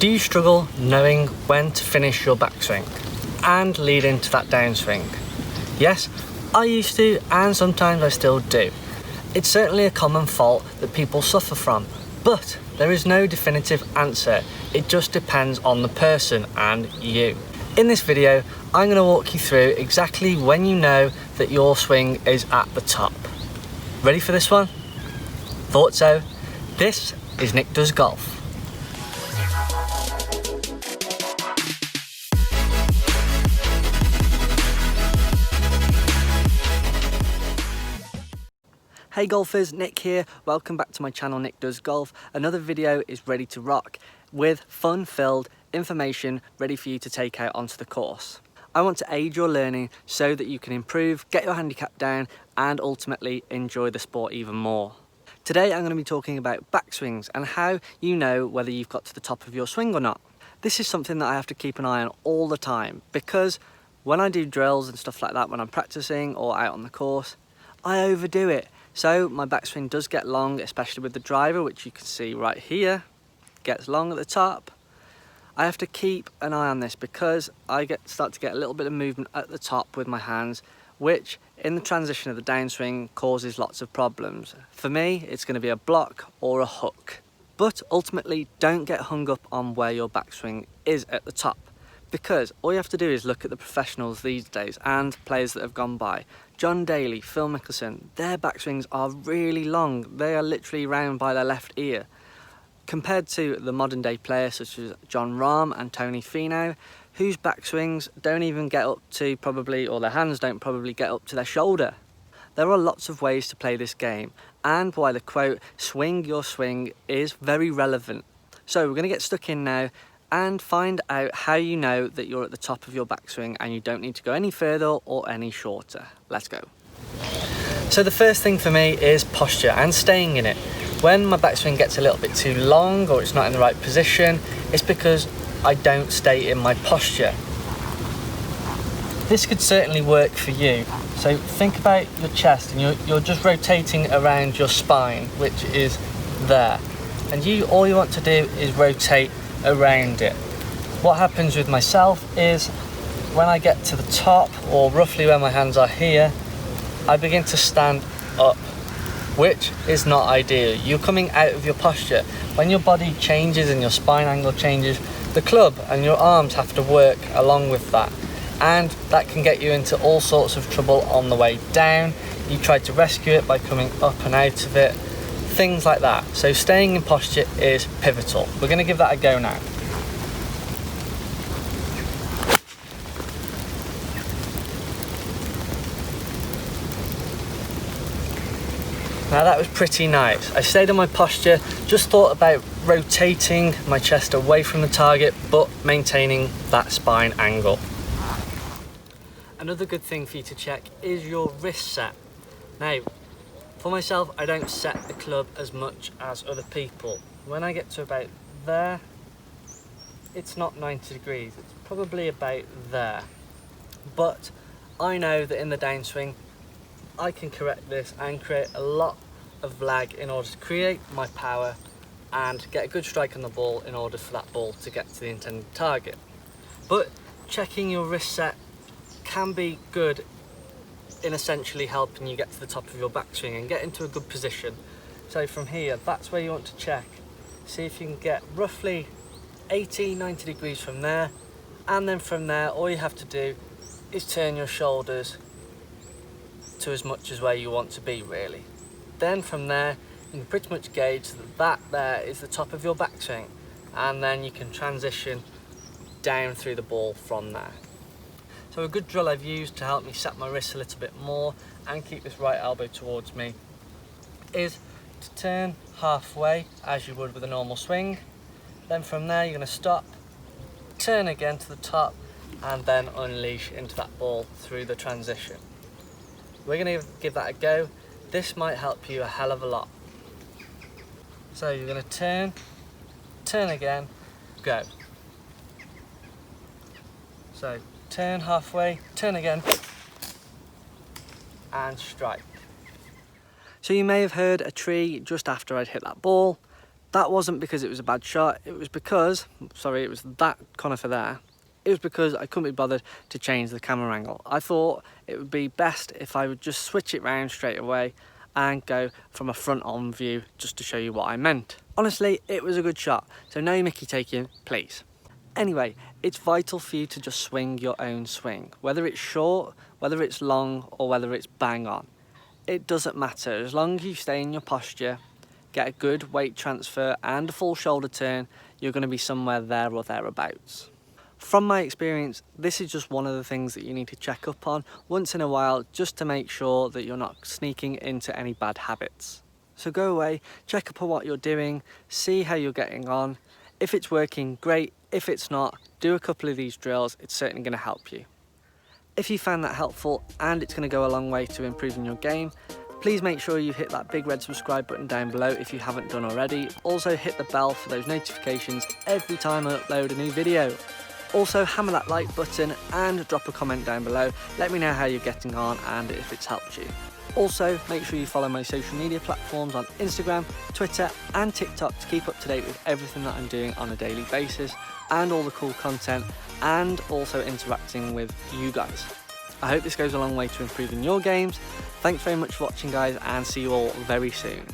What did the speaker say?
Do you struggle knowing when to finish your backswing and lead into that downswing? Yes, I used to, and sometimes I still do. It's certainly a common fault that people suffer from, but there is no definitive answer. It just depends on the person and you. In this video, I'm going to walk you through exactly when you know that your swing is at the top. Ready for this one? Thought so. This is Nick Does Golf. Hey golfers, Nick here. Welcome back to my channel, Nick Does Golf. Another video is ready to rock with fun-filled information ready for you to take out onto the course. I want to aid your learning so that you can improve, get your handicap down, and ultimately enjoy the sport even more. Today I'm going to be talking about backswings and how you know whether you've got to the top of your swing or not. This is something that I have to keep an eye on all the time because when I do drills and stuff like that, when I'm practicing or out on the course, I overdo it. So my backswing does get long, especially with the driver, which you can see right here, gets long at the top. I have to keep an eye on this because I start to get a little bit of movement at the top with my hands, which in the transition of the downswing causes lots of problems. For me, it's going to be a block or a hook. But ultimately, don't get hung up on where your backswing is at the top, because all you have to do is look at the professionals these days and players that have gone by. John Daly, Phil Mickelson, their backswings are really long. They are literally round by their left ear. Compared to the modern day players such as Jon Rahm and Tony Finau, whose backswings don't even get up to probably, or their hands don't probably get up to their shoulder. There are lots of ways to play this game, and why the quote, swing your swing, is very relevant. So we're going to get stuck in now and find out how you know that you're at the top of your backswing and you don't need to go any further or any shorter. Let's go. So the first thing for me is posture and staying in it. When my backswing gets a little bit too long or it's not in the right position, it's because I don't stay in my posture. This could certainly work for you. So think about your chest and you're just rotating around your spine, which is there. And all you want to do is rotate around it. What happens with myself is when I get to the top, or roughly where my hands are here, I begin to stand up, which is not ideal. You're coming out of your posture. When your body changes and your spine angle changes, the club and your arms have to work along with that, and that can get you into all sorts of trouble on the way down. You try to rescue it by coming up and out of it, things like that. So staying in posture is pivotal. We're going to give that a go now. Now that was pretty nice. I stayed in my posture, just thought about rotating my chest away from the target, but maintaining that spine angle. Another good thing for you to check is your wrist set. Now, for myself, I don't set the club as much as other people. When I get to about there, it's not 90 degrees, it's probably about there. But I know that in the downswing, I can correct this and create a lot of lag in order to create my power and get a good strike on the ball in order for that ball to get to the intended target. But checking your wrist set can be good in essentially helping you get to the top of your backswing and get into a good position. So from here, that's where you want to check. See if you can get roughly 80-90 degrees from there, and then from there all you have to do is turn your shoulders to as much as where you want to be, really. Then from there you can pretty much gauge that there is the top of your backswing, and then you can transition down through the ball from there. So a good drill I've used to help me set my wrists a little bit more and keep this right elbow towards me is to turn halfway as you would with a normal swing. Then from there you're going to stop, turn again to the top, and then unleash into that ball through the transition. We're going to give that a go. This might help you a hell of a lot. So you're going to turn again, go. So turn halfway, turn again, and strike. So you may have heard a tree just after I'd hit that ball. That wasn't because it was a bad shot, it was because, sorry, it was that conifer there. It was because I couldn't be bothered to change the camera angle. I thought it would be best if I would just switch it round straight away and go from a front on view just to show you what I meant. Honestly, it was a good shot, so no Mickey taking, please. Anyway, it's vital for you to just swing your own swing, whether it's short, whether it's long, or whether it's bang on. It doesn't matter, as long as you stay in your posture, get a good weight transfer and a full shoulder turn, you're going to be somewhere there or thereabouts. From my experience, this is just one of the things that you need to check up on once in a while, just to make sure that you're not sneaking into any bad habits. So go away, check up on what you're doing, see how you're getting on. If it's working, great. If it's not, do a couple of these drills, it's certainly going to help you. If you found that helpful and it's going to go a long way to improving your game, please make sure you hit that big red subscribe button down below if you haven't done already. Also hit the bell for those notifications every time I upload a new video. Also hammer that like button and drop a comment down below. Let me know how you're getting on and if it's helped you. Also, make sure you follow my social media platforms on Instagram, Twitter and TikTok to keep up to date with everything that I'm doing on a daily basis and all the cool content, and also interacting with you guys. I hope this goes a long way to improving your games. Thanks very much for watching, guys, and see you all very soon.